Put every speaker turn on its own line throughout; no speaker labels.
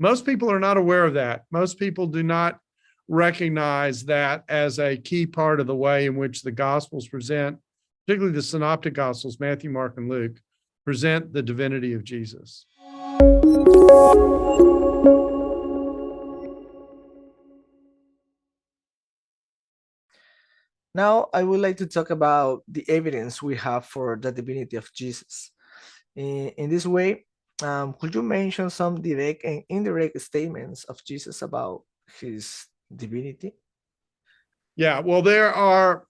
Most people are not aware of that. Most people do not recognize that as a key part of the way in which the Gospels present, particularly the synoptic Gospels, Matthew, Mark, and Luke, present the divinity of Jesus.
Now, I would like to talk about the evidence we have for the divinity of Jesus. In this way, could you mention some direct and indirect statements of Jesus about his divinity?
Yeah, well, there are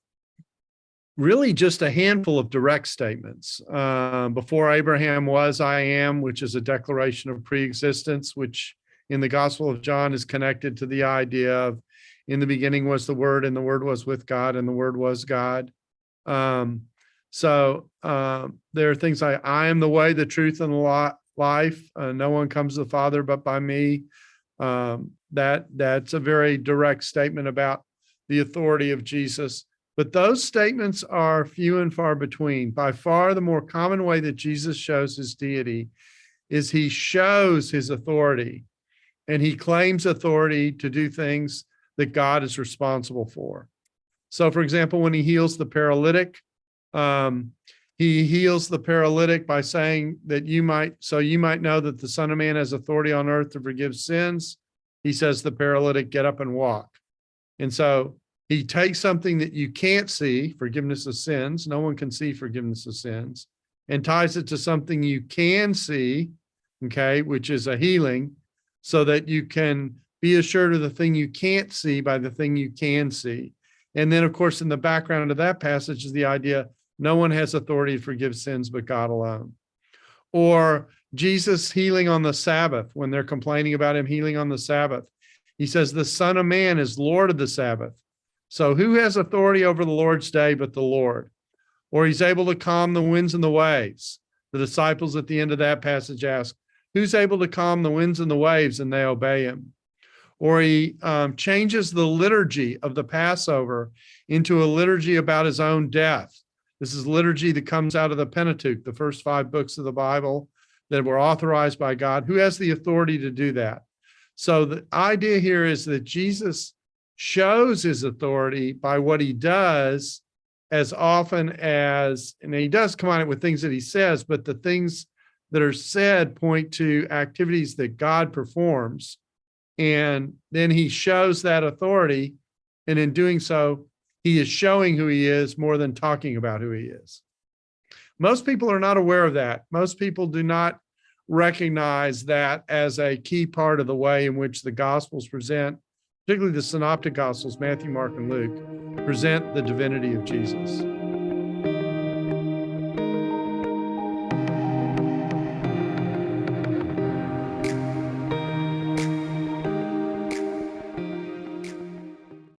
really just a handful of direct statements. Before Abraham was, I am, which is a declaration of preexistence, which in the Gospel of John is connected to the idea of in the beginning was the Word, and the Word was with God, and the Word was God. So there are things like, I am the way, the truth, and the life. No one comes to the Father but by me. That's a very direct statement about the authority of Jesus. But those statements are few and far between. By far, the more common way that Jesus shows his deity is he shows his authority, and he claims authority to do things that God is responsible for. So, for example, when he heals the paralytic, he heals the paralytic by saying that you might know that the Son of Man has authority on earth to forgive sins. He says the paralytic, get up and walk. And so he takes something that you can't see, forgiveness of sins, no one can see forgiveness of sins, and ties it to something you can see, okay, which is a healing, so that you can be assured of the thing you can't see by the thing you can see. And then, of course, in the background of that passage is the idea no one has authority to forgive sins but God alone. Or Jesus healing on the Sabbath, when they're complaining about him healing on the Sabbath. He says, the Son of Man is Lord of the Sabbath. So who has authority over the Lord's day but the Lord? Or he's able to calm the winds and the waves. The disciples at the end of that passage ask, who's able to calm the winds and the waves? And they obey him. Or he changes the liturgy of the Passover into a liturgy about his own death. This is liturgy that comes out of the Pentateuch, the first 5 books of the Bible that were authorized by God. Who has the authority to do that? So the idea here is that Jesus shows his authority by what he does, as often as, and he does come on it with things that he says, but the things that are said point to activities that God performs. And then he shows that authority. And in doing so, he is showing who he is more than talking about who he is. Most people are not aware of that. Most people do not recognize that as a key part of the way in which the Gospels present, particularly the synoptic Gospels, Matthew, Mark, and Luke, present the divinity of Jesus.